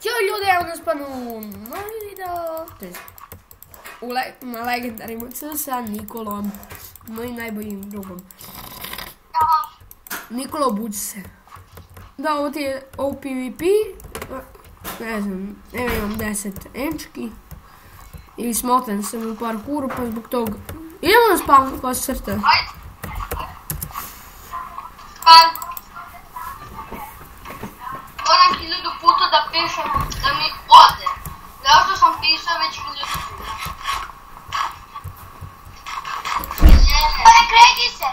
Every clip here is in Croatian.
Ćao ljudi, evo nas pa novi video. Na legendarima sa Nikolom, mojim najboljim drugom. Nikola, obuci se. Da, ovo ti je PvP. Ne znam, evo imam 10 enčki. I smotan sam u parkouru, pa zbog toga. Idemo na spawn kao crta. Ajde. Moram 1000 puta da pišem da mi ode. Zato što sam pisao već 1000 puta. Ne kredi se!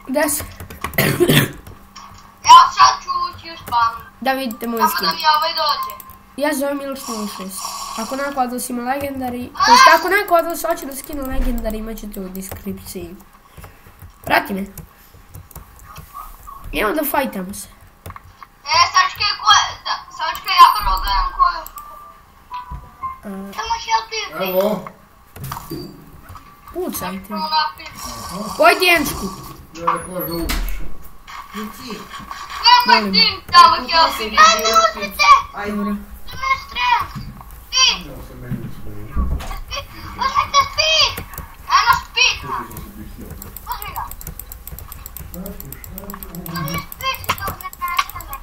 Gde si? Evo sad ću ući u spawn. Da vidite moj Samo skin. da mi ovaj dođe. Ja zovem Miloš 06. Ako neko od vas ima legendari, to jest ako neko od vas hoće da skine legendari, imat ćete u deskripciji. Prati me. Idemo da fajtamo se. Sačkaj, sačkaj, ja prvo gledam koju. Samo će LP. Evo. Pucajte. Prvo napis. Pojdi Jenčku. Ja ne kožu uviš. Nemoj tim tamo helpi. Ne lutite! Dobro. Tu me streljam. Speed! Ja se meni smiju. Uzmite speed! Eno speed! Uzmi ga. Uzmi speed i dok ne nestane.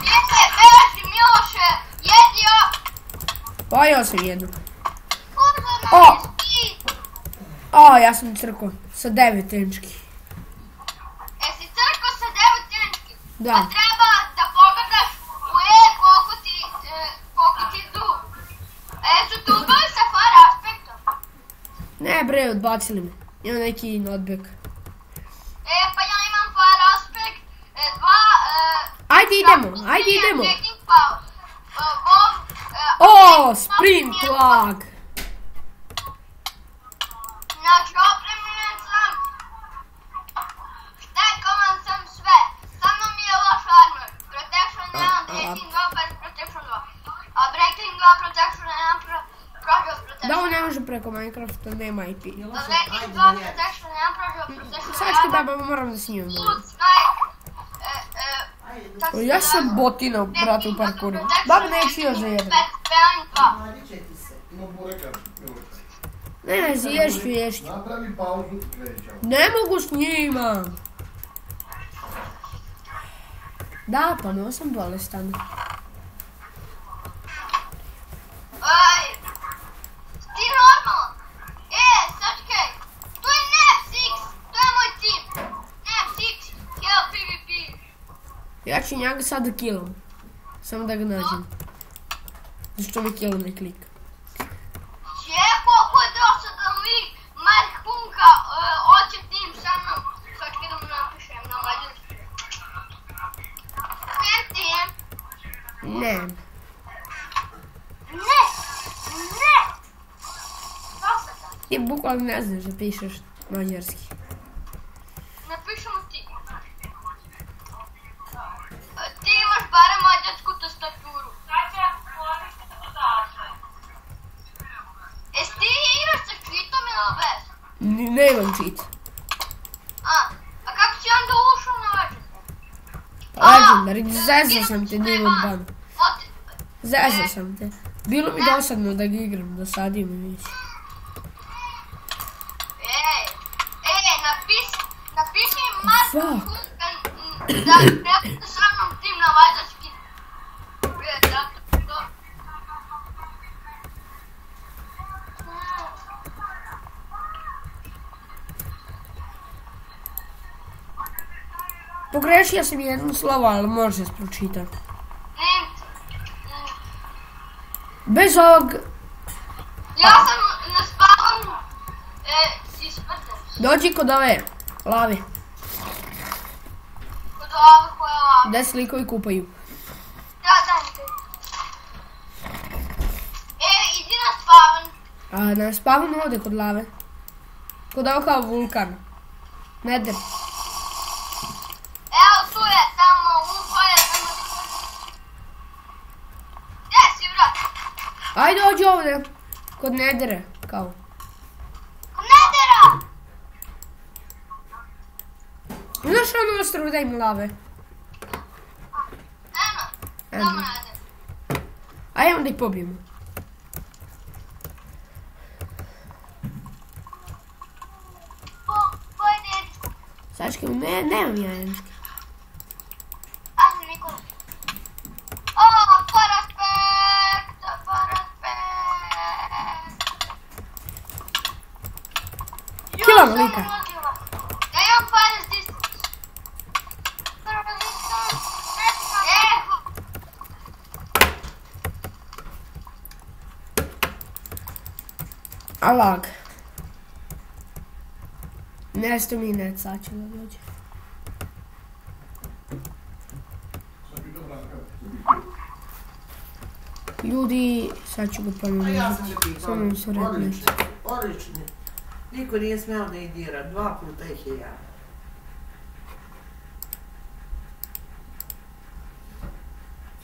Jeste, beži Miloše! Jedio! Pojao sam jednu. Uzme O! meni speed! O, ja sam crko sa 9 enčki. Jesi crko sa 9 tenčki? Da. Pa treba da pogledaš u koliko ti zub. A jesu tu ubili sa far aspektom? Ne bre, odbacili me. Imam neki notback. Pa ja imam far aspekt, Ajde idemo, ajde idemo. Checking pause. O, sprint lag. Znači, opremljen sam. Štekovan sam sve. Samo mi je loš armor. Protection 1, Breaking 2, bez Protection 2. A Breaking 2, Protection 1, Project Protection. Da, on ne može preko Minecrafta, nema IP. Breaking 2, Protection 1, Project Protection 1. Sački baba, moram da snimam. Loot, snipe. Ja sam botina, brate, u parkouru. Baba, neću još za jedan. Spelling 2. Ima bureka. Ne, ješću. Napravi pauzu i krećemo. Ne mogu s njima. Da, pa no sam bolestan. Ti normalan? Sačkaj. Tu je Nep6. To je moj tim. Nep6. Kill PvP. Ja ću njega sad da killam. Samo da ga nađem. Zašto mi killam ne klika? Koliko je dosadan lik. Mark Punka hoće tim sa mnom. Sačkaj da mu napišem na mađarsku. Tim. Ne. Ne. Dosadan. Ti bukvalno ne znaš da pišeš mađarski. Napišemo ti. Ti imaš barem mađarsku tastaturu. Jesi ti igraš sa cheatom ili bez? Ne imam cheat. A kako si onda ušao na Legendary, zezao sam te, nije od ban. Zezao sam te. Bilo mi dosadno da ga igram, dosadio mi već. Napiši Mark Fuck. Punka da prepušta sa mnom tim na mađarski. Pogrešio sam jedno slovo, ali može se pročitati. Bez ovog... Ja sam na spavanu isprten. Dođi kod ove lave. Kod ove koja lava. Gde se likovi kupaju. Da, mi to. Idi na spavan. A na spavanu ode kod lave. Kod ovo kao vulkan. Nether. Evo tu je, tamo upaje, tamo. Gdje si, brat? Ajde dođi ovdje. Kod Nethera, kao. Kod Nethera! Znaš ono monstru daj mi lave. Eno, samo rade. Ajmo da ih pobijemo. Ko je dečko? Sačke, nemam ja jenčke. Ajde, Nikola. O, paraspekt. Kila velika. Ja imam fire distance. Eho. Alag. Nešto mi net sad će da dođe. Ljudi, sad ću ga ponovno. A ja sam ga pitala. Samo mi su rekli nešto. Odlični. Niko nije smjela da ih dira, 2 puta ih je ja.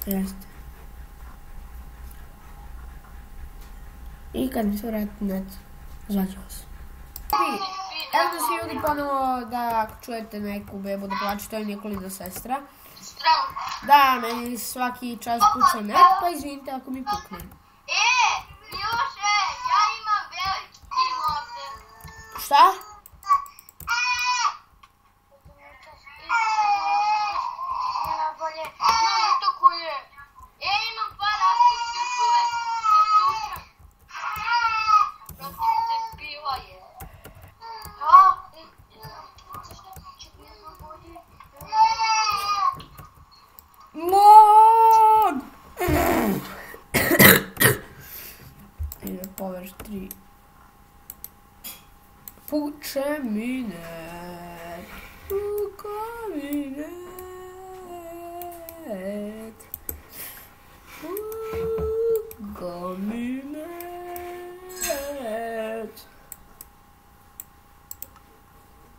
Jeste. I kad mi se vrati net, zvaću vas. Evo da svi ljudi ponovo da ako čujete neku bebu da plače, to je Nikolina sestra. Strong. Da, meni svaki čas puca net, pa izvinite ako mi pukne. Miloše, ja imam veliki tim ovdje. Šta? Najbolje, znam za to ko je. Imam par aspekt, još uvek se tučam. Protiv se piva je. Log! Ide power 3. Puče mi net. Puka mi net. Puka mi net.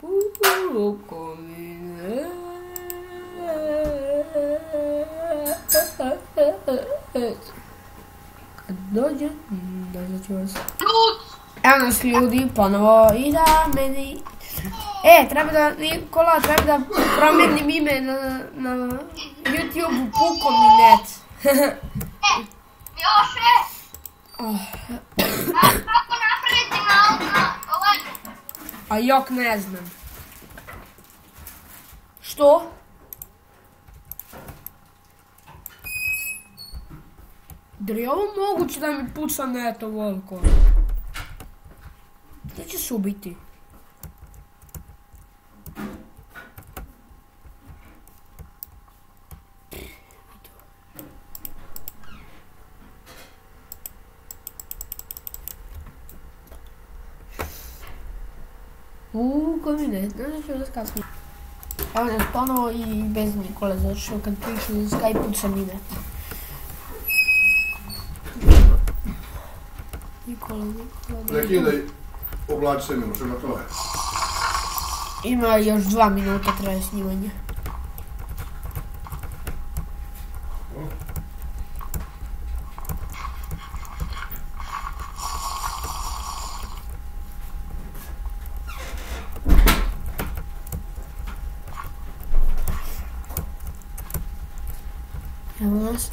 Puka mi net. Kad dođe ću vas. Evo nas ljudi ponovo i da meni... treba da, Nikola, treba da promenim ime na YouTube-u Puko mi net. Miloše! Kako napraviti na ovaj? A jok ne znam. Što? Da li je ovo moguće da mi puca net ovoliko? Gdje će se ubiti? Koji mi net, ne ću da kasnije. Evo nas ponovo i bez Nikole, zato što kad pišu za Skype puca mi net. Nikola. Prekidaj, oblači se Miloše na to je. Ima još 2 minuta traje snimanje. Evo nas.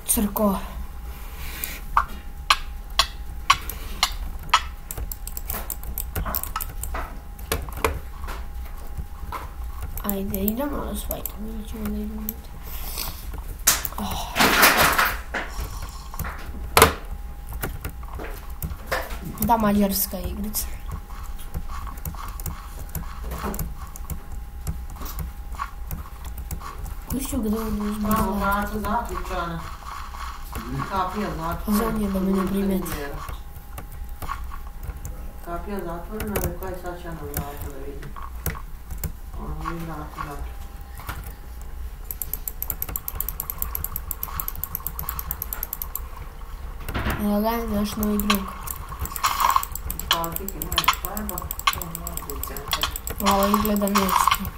Crko. Ajde, idemo na svajtamo, ili ćemo da idemo. Da, mađarska igrica. Koji ću ga da uzmem? Malo vrata zaključana. Kapija zatvorena. Zadnje da me ne primeti. Kapija zatvorena, rekao je sad će na vrata da vidim. Ono mi vrata zatvorena. Evo ga je naš novi drug. Paltike, nema spajba. Ovo je centar. Ovo izgleda mjesto.